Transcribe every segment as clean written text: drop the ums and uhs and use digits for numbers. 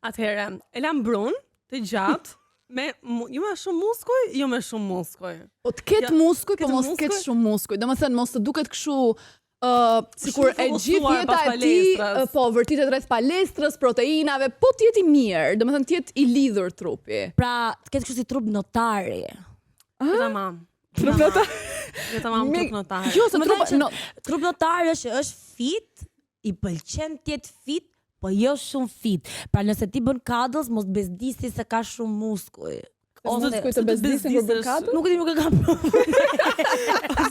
Atëherë, e lam brun, të gjatë, jo me shumë muskuj, jo me shumë muskuj. Po të ketë muskuj, po mos ketë shumë muskuj. Domethënë mos të duket kështu sikur e gjithë jeta e tij, po vërtitet rreth palestrës, proteinave, po të jetë i mirë, domethënë të jetë i lidhur trupi. Pra, të ketë kështu si trup notari. Tamam. Trup notari. Tamam, trup notari. Jo, se trup notari është fit, i pëlqen të jetë fit, po jo shumë fit. Pra nëse ti bën cuddles, mos bezdisi se ka shumë muskuj. Muskuj të bezdisin kur bën cuddles? Nuk e di, nuk e kam provuar.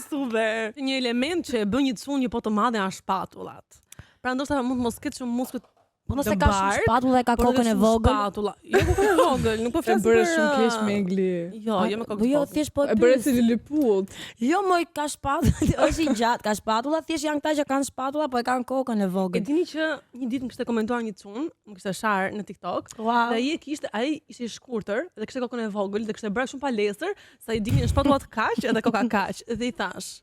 Super. Një element që e bën një çunje po të madhe janë shpatullat. Pra ndoshta mund të mos ketë shumë muskuj. Po nëse ka shumë shpatulla e ka kokën e vogël. Jo kokën e vogël, nuk po flas për. E bëre shumë keq me Egli. Jo me kokën. Jo, thjesht po e bëre si liliput. Jo, moj ka shpatulla, është i gjatë, ka shpatulla, thjesht janë këta që kanë shpatulla, po e kanë kokën e vogël. E dini që një ditë më kishte komentuar një çun, më kishte shar në TikTok, dhe ai ishte i shkurtër dhe kishte kokën e vogël dhe kishte bërë shumë palestër, sa i dinin shpatullat kaq edhe koka kaq. Dhe i thash,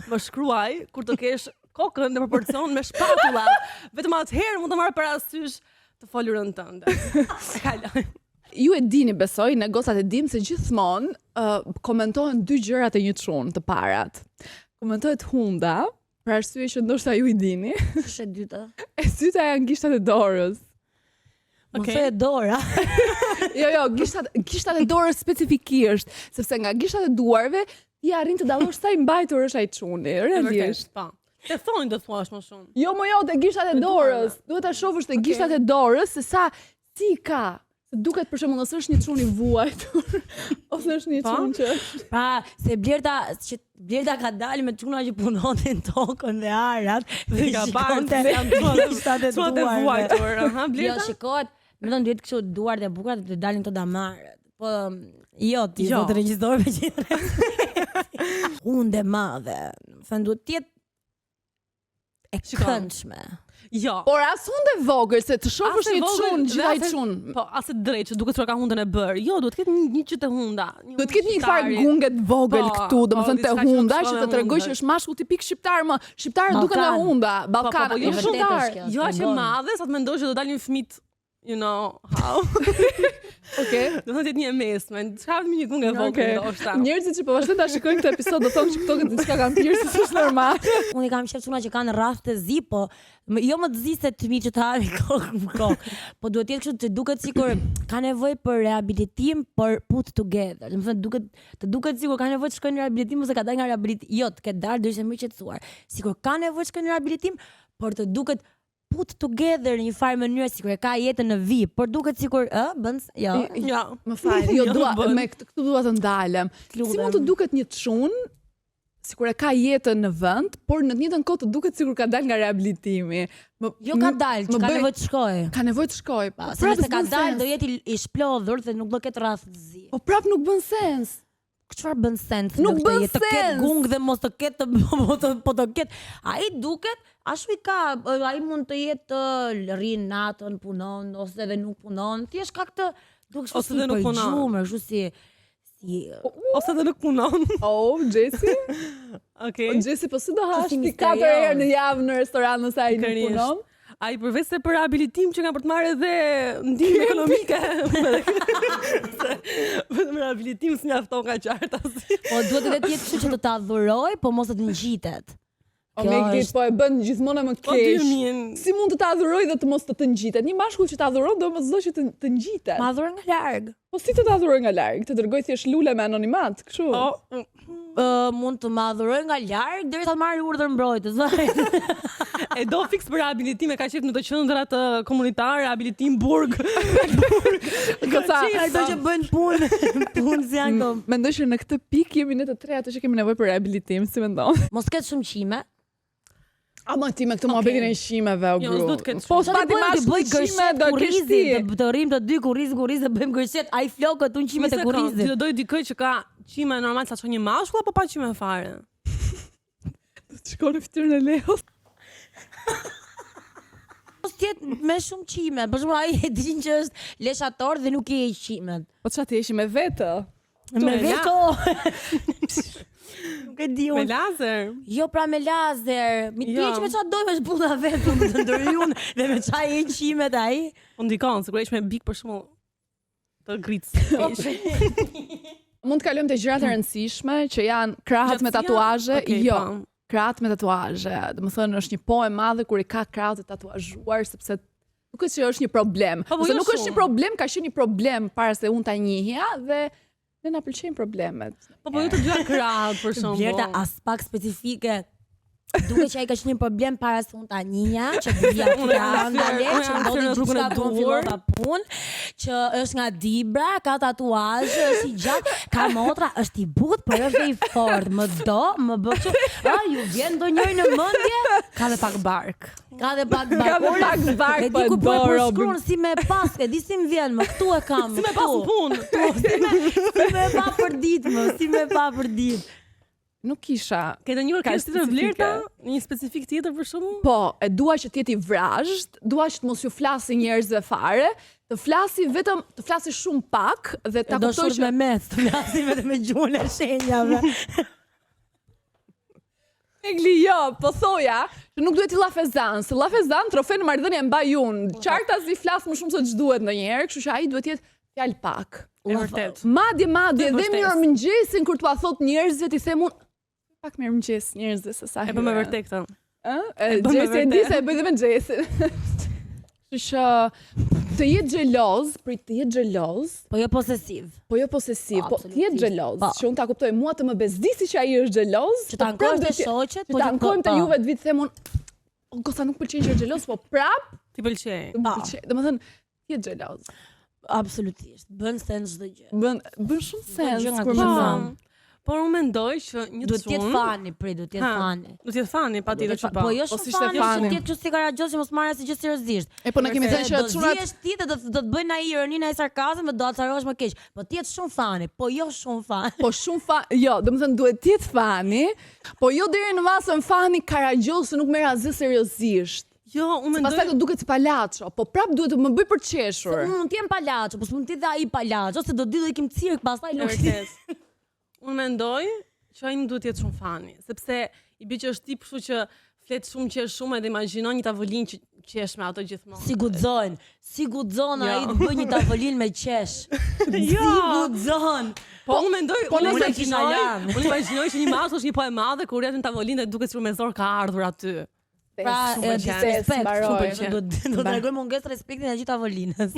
më shkruaj kur të kesh kokën në proporcion me shpatullat. Vetëm atëherë mund të marr parasysh të folurën tënde. E kaloj. Ju e dini, besoj, ne gocat e dim se gjithmonë komentohen dy gjërat e një çun të parat. Komentohet hunda, për arsye që ndoshta ju i dini. Është e dyta. E dyta janë gishtat e dorës. Mos e dora. Jo, gishtat e dorës specifikisht, sepse nga gishtat e duarve ti arrin të dallosh sa i mbajtur është ai çuni, realisht. Po. Te thonë të thuash më shumë. Jo, te gishtat e dorës. Duhet ta shohësh te gishtat e dorës se sa si ka. Se duket për shembull nëse është një çun i vuajtur ose është një çun që pra, se Blerta ka dalë me çuna që punonin tokën dhe arat dhe ka parë gishtat e vuajtur. Aha, Blerta. Jo, shikohet, më thon duhet kështu duart e bukura të dalin të damarët. Po jo, ti do të regjistrosh me gjithë. Hunde madhe. Thën duhet të jetë e këndshme. Jo. Por as hunde vogël se të shohësh një çun, gjithaj çun. Po, as e drejt që duket se ka hundën e bër. Jo, duhet të ketë një çitë hunda. Duhet të ketë një farë gunget vogël këtu, domethënë te hunda që të tregoj që është mashkull tipik shqiptar, më shqiptarët duken nga hunda, Ballkan, jo shqiptar. Jo, është e madhe, sa të mendosh që do dalin fëmijë, you know how. Okej. Do të jetë një mesme. Çfarë me një gungë vogël ndoshta. Njerëzit që po vazhdojnë ta shikojnë këtë episod do thonë që këto diçka kanë pirë se është normal. Unë kam qef çuna që kanë rreth të zi, po jo më të zi se të mi që të hapi kokë. Po duhet të jetë kështu të duket sikur ka nevojë për rehabilitim, për put together. Do të thonë të duket sikur ka nevojë të shkojnë në rehabilitim ose ka dalë nga rehabilitim. Jo, të ketë dalë do ishte më i qetësuar. Sikur ka nevojë të shkojnë në rehabilitim, por të duket put together në një farë mënyrë sikur e ka jetën në vi, por duket sikur bën jo. Më fal, jo dua me këtu dua të ndalem. Si mund të duket një çun sikur e ka jetën në vend, por në të njëjtën kohë të duket sikur ka dalë nga rehabilitimi. Jo ka dalë, ka nevojë të shkojë. Ka nevojë të shkojë. Se nëse ka dalë do jetë i shplodhur dhe nuk do ketë rreth të zi. Po prap nuk bën sens. Çfarë bën sens? Nuk bën të ketë gung dhe mos të ketë po të ketë. Ai duket ashtu i ka, ai mund të jetë rrin natën, punon ose edhe nuk punon. Thjesht ka këtë duket ose edhe nuk punon, kështu si ose edhe nuk punon. Oh, Jesse. Okej. Jesse po si do hash ti 4 herë në javë në restoran nëse ai nuk punon? Ai përveç se për rehabilitim që nga për të marrë edhe ndihmë ekonomike. Vetëm rehabilitim s'mjafton nga qarta. Po duhet edhe të jetë kështu që të ta adhuroj, po mos të ngjitet. O me gjithë po e bën gjithmonë më keq. Si mund të ta adhuroj dhe të mos të ngjitet? Një mashkull që ta adhuron do mos do që të ngjitet. Ma adhuroj nga larg. Po si të ta adhuroj nga larg? Të dërgoj thjesht lule me anonimat, kështu. Mund të ma adhuroj nga larg derisa të marrë urdhër mbrojtës. E do fiks për rehabilitim e ka qef në të qendra të komunitar, rehabilitim burg. Ato që bëjnë punë si janë këto. Mendoj që në këtë pikë jemi ne të tre ato që kemi nevojë për rehabilitim, si mendon? Mos ketë shumë qime. Ama ti me këtë muhabetin e qimeve o gru. Po s'pati mashkull qime do kesh ti. Të rrim të dy kurriz dhe bëjmë gërshet, ai flokët unë qimet e kurrizit. Ti do doj dikë që ka qime normal sa çon një mashkull apo pa qime fare? Do të shkon në fytyrën e Leos. Mos tjetë me shumë qime, për shembull ai e din që është leshator dhe nuk i e qimet. Po çfarë ti jesh me vetë? Me vetë. Nuk e di Me unë. lazer. Jo, pra me lazer. Mi ti që me qa dojmë është puta vetë, më të ndërjun, dhe me qa e qimet ai. Po ndikon, sigurisht me bik për shembull të grits. Mund të kalojmë te gjërat e rëndësishme që janë krahët me tatuazhe. Jo. Krahët me tatuazhe. Domethënë është një po e madhe kur i ka krahët e tatuazhuar sepse duket se është një problem. Ose nuk është një problem, ka qenë një problem para se unë ta njihja dhe ne na pëlqejnë problemet. Po ju të dyja krahët për shembull. Blerta as pak specifike. Duke që ai ka qenë një problem para se unë ta njihja, që vija këta andale, që ndodhi diçka kur fillova punë, që është nga Dibra, ka tatuazhe, është i gjatë, ka motra, është i butë, por është dhe i fortë, më do, më bë që, ju vjen ndonjëri në mendje, ka dhe pak bark. Ka dhe pak bark. E di ku po e përshkruan si me pas, e di si më vjen, më këtu e kam. Si me pas punë. Si me pa për ditë, më, si me pa për ditë. Nuk kisha. Ke ndonjëherë kështu të Blerta, një specifik tjetër për shkakun? Po, e dua që të jetë i vrazhd, dua që të mos ju flasi njerëzve fare, të flasi shumë pak dhe ta kuptoj që me mes, të flasi vetëm me gjuhën e shenjave. Egli jo, po thoja, që nuk duhet i llafezan, se llafezan trofe në marrëdhënie mbaj unë. Qarta si flas më shumë se ç'duhet ndonjëherë, kështu që ai duhet të jetë fjalë pak. E vërtet. Madje dhe mirëmëngjesin kur t'ua thot njerëzve ti them unë pak mirëmëngjes njerëzve se sa herë. E bë me vërtet këtë. Gjesi e di se e bëj dhe me Gjesin. Kështu që të jetë xheloz, po jo posesiv. Po të jetë xheloz, që unë ta kuptoj, mua të më bezdisi që ai është xheloz, që ta ankohesh te shoqet, po të ankojmë te juve të vitë them unë, gosa nuk pëlqen që është xheloz, po prap ti pëlqej. Domethënë, jetë xheloz. Absolutisht, bën sens çdo gjë. Bën shumë sens kur më thon. Por unë mendoj që një duhet të jetë fani, duhet të jetë fani. Duhet të jetë fani, patjetër që po. Po jo shumë fani, që ti që si karagjoz që mos marrë si gjë seriozisht. Po na kemi thënë që çunat do zihesh ti dhe do të bëjnë ai ironinë ai sarkazëm dhe do të harosh më keq. Po ti jetë shumë fani, po jo shumë fani. Po shumë fani, jo, domethënë duhet të jetë fani, po jo deri në masën fani karagjoz se nuk merr asgjë seriozisht. Jo, unë mendoj. Pastaj do duket si palaço, po prap duhet të më bëj për të qeshur. Unë mund të jem palaço, po s'mund të dhe ai palaço, se do di do ikim cirk pastaj nuk. Unë mendoj që ai nuk duhet të jetë shumë fani, sepse i bëj që është tip kështu që flet shumë, qesh shumë edhe imagjinon një tavolinë që qesh me ato gjithmonë. Si guxon ai të bëj një tavolinë me qesh. Si guxon. Po unë mendoj, unë imagjinoj që një masë është një po e madhe kur rritet në tavolinë dhe duket sikur me zor ka ardhur aty. Pra, respekt, do të tregoj mungesë respektin e gjithë tavolinës.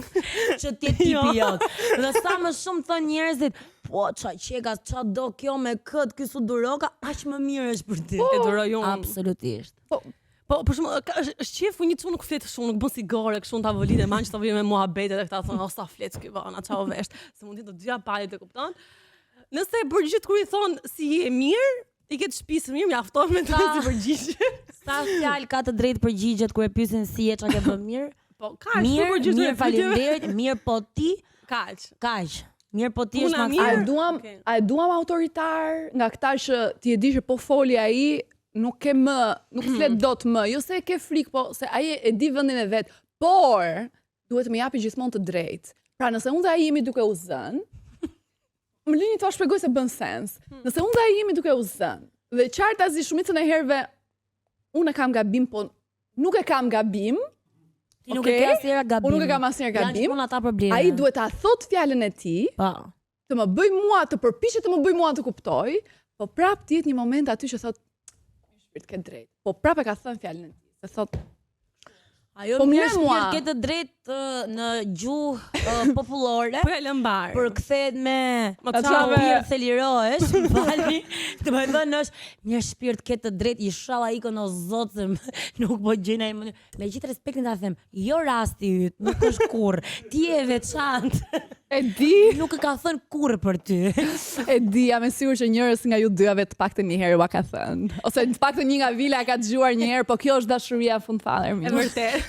Që ti tipi jot. Dhe sa më shumë thon njerëzit, po çaj çega, ça do kjo me kët, ky su duroka, aq më mirë është për ty. E duroj unë. Absolutisht. Po për shembull, është qef një çun nuk flet shumë, nuk bën sigare kështu në tavolinë, manj tavolinë me muhabete dhe këta thonë, "O sa flet ky vana, çao vesh." Se mund të dyja palët e kupton. Nëse e përgjigjet kur i thon si je mirë, i ketë shtëpisë mirë, mjafton me të si përgjigje. Sa fjalë ka të drejtë përgjigjet kur e pyesin si je, çka ke bën mirë? Po, kaq, mirë, faleminderit, mirë po ti, kaq. Mirë po ti është më. A e duam autoritar nga këta që ti e di që po foli ai, nuk flet dot më, jo se e ke frikë, po se ai e di vendin e vet, por duhet më japi gjithmonë të drejtë. Pra nëse unë dhe ai jemi duke u zënë, më lini të shpjegoj se bën sens. Nëse unë dhe ai jemi duke u zënë, dhe qartazi shumicën e herëve unë e kam gabim, po nuk e kam gabim. Ti nuk e ke asnjëherë gabim. Unë nuk e kam asnjëherë gabim. Janë ata probleme. Ai duhet ta thot fjalën e tij. Po. Të më bëj mua, të përpiqet të më bëj mua të kuptoj, po prap të jetë një moment aty që thot shpirt ke drejt. Po prap e ka thënë fjalën e tij. Se thot ajo mirë shpirt ke të drejtë në gjuhë popullore. Po ja lëmbar. Për kthehet me çfarë se lirohesh, falni. Të më thënë është mirë shpirt ke të drejtë, inshallah ikën o zot se nuk po gjejnë ai më. Me gjithë respektin ta them, jo rasti yt, nuk është kurr. Ti je veçantë. E di. Nuk e ka thënë kurrë për ty. E di, jam e sigurt që njërës nga ju dyave të paktën një herë ua ka thënë. Ose të paktën një nga Vila ka dëgjuar një herë, po kjo është dashuria fundfadher. E vërtet.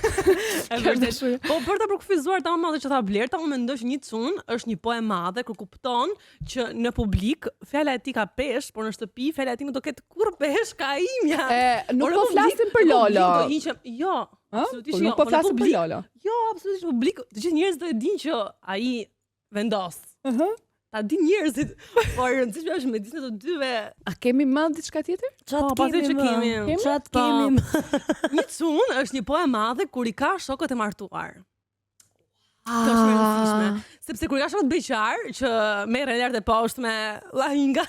E vërtet. Po për ta përkufizuar ta më madhe që tha Blerta, unë mendoj që një çun është një po e madhe kur kupton që në publik fjala e tij ka peshë, por në shtëpi fjala e tij nuk do ketë kurrë peshë, ka imja. Nuk po flasim për Lolo. Jo. Absolutisht jo. Nuk po flasim për Lolo. Jo, absolutisht publik, të gjithë njerëzit do e dinë që ai vendos. ta di njerëzit, por rëndësishme është mjedisja të dyve. A kemi më diçka tjetër? Çfarë kemi? Një çun është një poe madhe kur i ka shokët e martuar. Kjo është rëndësishme. Sepse kur i ka shokët beqar që merren lart e poshtë me llahinga.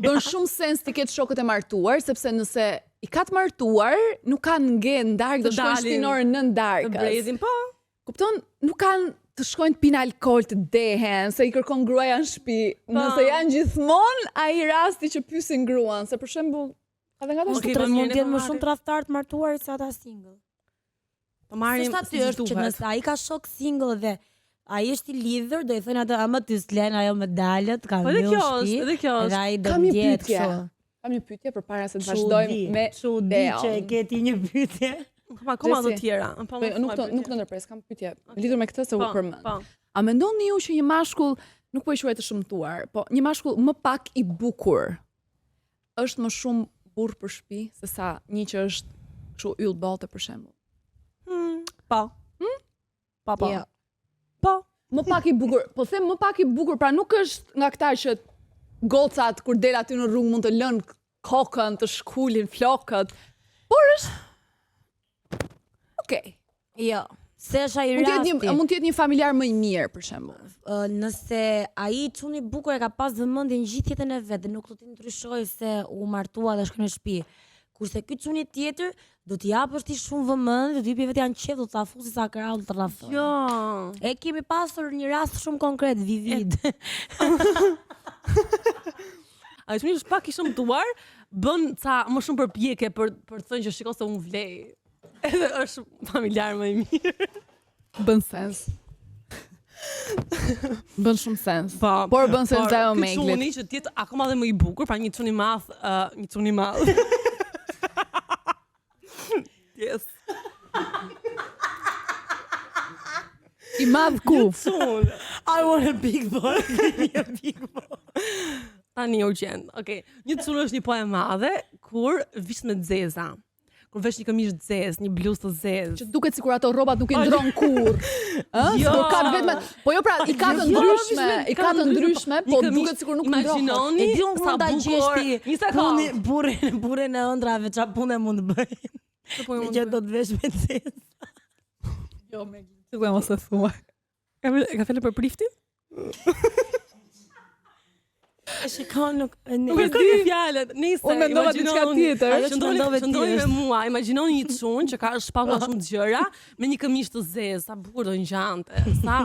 Bën shumë sens të ketë shokët e martuar, sepse nëse i ka të martuar, nuk kanë ngjen darkë, do shkojnë shtinore nën darkës. Të brezin, po. Kupton, nuk kanë të shkojnë të pinë alkool të dehen, se i kërkon gruaja në shtëpi. Nëse janë gjithmonë ai rasti që pyesin gruan, se për shembull, edhe nga të mund të jenë më shumë tradhtar të martuar se ata single. Po marrim si është që nëse ai ka shok single dhe ai është i lidhur, do i thënë atë ama ty s'len ajo medaljet, ka mbyll shtëpi. Edhe kjo është. Ai do të jetë kështu. Kam një pyetje përpara se të vazhdojmë me çudi që e ke ti një pyetje. Kam akoma të tjera. Nuk të ndërpres, kam pyetje. Lidhur me këtë se u përmend. A mendoni ju që një mashkull nuk po i quhet të shëmtuar, po një mashkull më pak i bukur është më shumë burr për shtëpi se sa një që është kështu yll bote për shembull? Po. Po. Po, më pak i bukur. Po them më pak i bukur, pra nuk është nga këta që gocat kur del aty në rrugë mund të lënë kokën, të shkulin flokët. Por është Okej. Jo. Se është ai rasti. Mund të jetë një familjar më i mirë për shembull. Nëse ai çuni i bukur e ka pas vëmendjen gjithë jetën e vet dhe nuk do të ndryshojë se u martua dhe shkon në shtëpi. Kurse ky çuni tjetër do t'i japësh ti shumë vëmendje, do t'i jepë vetë janë qef, do ta fusi sa krau të rrafon. Jo. E kemi pasur një rast shumë konkret vivid. Ai çuni është pak i shëmtuar, bën ca më shumë përpjekje për të thënë që shiko se unë vlej. Edhe është familjar më i mirë. Bën sens. Bën shumë sens. Por bën sens dhe o me ky çuni që tjetë akoma dhe më i bukur, pra një çuni i madh, Yes. I madh ku? I want a big boy. Tani urgjent. Okej. Një çun është një poe madhe kur vish me zeza. Kur vesh një këmishë të zezë, një bluzë të zezë. Që duket sikur ato rrobat nuk i ndron kurr. Jo, ka vetëm. Po jo pra, i ka të ndryshme, po duket sikur nuk ndron. Imagjinoni sa ta gjesh ti. Një sekond. Burrin e ëndrave, çfarë punë mund të bëj? Që do të vesh me zezë. Jo, me gjithë mos e thua. Ka fjalë për priftin? Shikon nuk e di fjalët. Nice. Unë mendova diçka tjetër. Qëndroni me mua, imagjinoni një çun që ka shpallur shumë gjëra me një këmishë të zezë, sa bukur do ngjante. Sa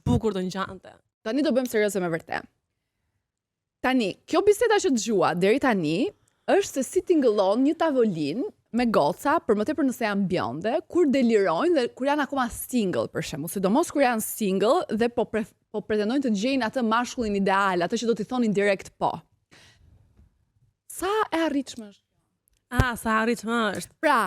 bukur do ngjante. Tani do bëjmë serioze me vërtet. Tani, kjo biseda që dëgjua deri tani është se si tingëllon një tavolinë me goca, për më tepër nëse janë bjonde, kur delirojnë dhe kur janë akoma single, për shembull, sidomos kur janë single dhe po pretendojnë të gjejnë atë mashkullin ideal, atë që do t'i thonin direkt po. Sa e arritshme është? Sa arritshme është. Pra,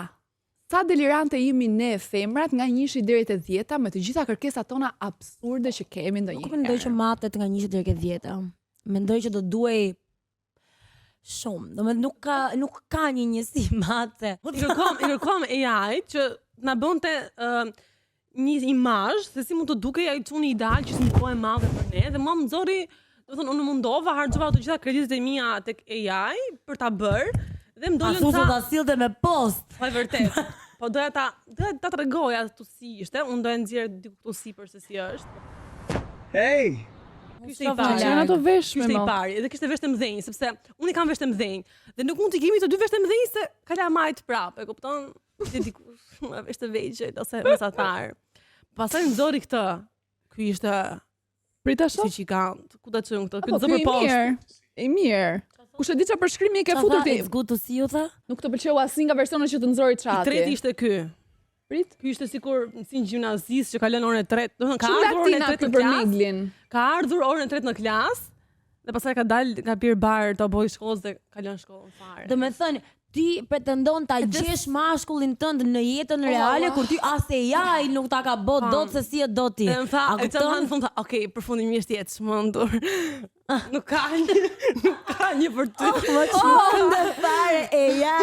sa delirante jemi ne femrat nga 1 deri te 10 me të gjitha kërkesat tona absurde që kemi ndonjëherë. Nuk mendoj që matet nga 1 deri te 10. Mendoj që do duhej shumë. Domethënë nuk ka një njësi mate. I kërkom AI që na bënte një imazh se si mund të dukej ai çuni ideal që është një madhe për ne dhe mua më nxorri, domethënë unë mundova harxova të gjitha kreditet e mia tek AI për ta bërë dhe më dolën sa ta sillte me post. Po e vërtet. Po doja ta tregoja tu si ishte, unë doja nxjerr diku tu sipër se si është. Hey. Kishte i pari. Janë ato veshme më. Kishte i pari, edhe kishte veshë të mëdhenj, sepse unë kam veshë të mëdhenj dhe nuk mund të kemi të dy veshë të mëdhenj se kalamajt prapë, e kupton? Ishte dikush me veshë të vegjël ose mesatar. Pastaj nxori këtë. Ky ishte Pritash si gigant. Ku ta çojmë këtë? Ky do për poshtë. I mirë. Kush e di çfarë përshkrimi ke futur ti? It's good to see you tha. Nuk të pëlqeu asnjë nga versionet që të nxori çati. I treti ishte ky. Prit. Ky ishte sikur si një gjimnazist që ka lënë orën e 3. Do të thënë ka ardhur orën e 3 në klasë. Ka ardhur orën e 3 në klasë dhe pastaj ka dalë nga pirë bar të bojë shkollës dhe ka lënë shkollën fare. Do të thënë ti pretendon ta gjesh mashkullin tënd në jetën reale kur ti as e jaj nuk ta ka bë dot se si e do ti. A kupton? Okej, përfundimisht je çmendur. Nuk ka një për ty. Çmendur fare e jaj.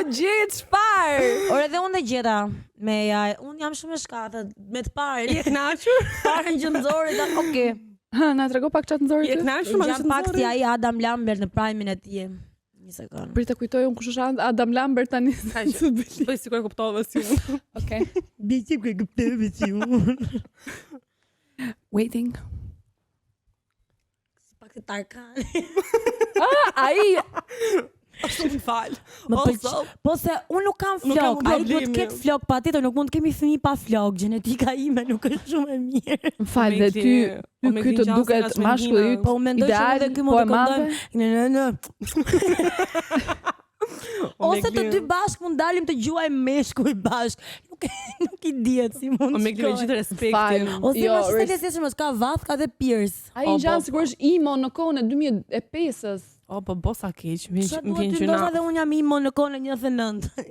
Gjet çfarë? Ore dhe unë gjeta me jaj. Unë jam shumë e shkathët me të parë. Je kënaqur? Parën që nxori, okej. Ha, na trego pak çat nxori. Je kënaqur me Jam pak si ai Adam Lambert në prime-in e tij. Një sekond. Për të kujtoj unë kush është Adam Lambert tani. Po sigurisht kuptova si unë. Okej. Biçi ku e kuptove si unë. Waiting. Pak të Tarkan. Ai Shumë fal. Po se unë nuk kam Nuk kam flok, ai duhet problemi. të ketë flok, patjetër nuk mund të kemi fëmijë pa flok. Gjenetika ime nuk është shumë e mirë. Fal dhe ty ky të duket mashkulli yt. Po mendoj shumë edhe ky mund të këndojmë. Ose të dy bashkë mund dalim të gjuajmë meshkuj bashkë. Nuk i dihet si mund. Me gjithë respektin. Ose më shumë të lezetshëm, ka vath, ka dhe Pierce. Ai ngjan sigurisht imo në kohën e 2005-s. Po bosa keq, më Çfarë vjen duhet që të ndoshta dhe unë jam imo në kohën e 1999.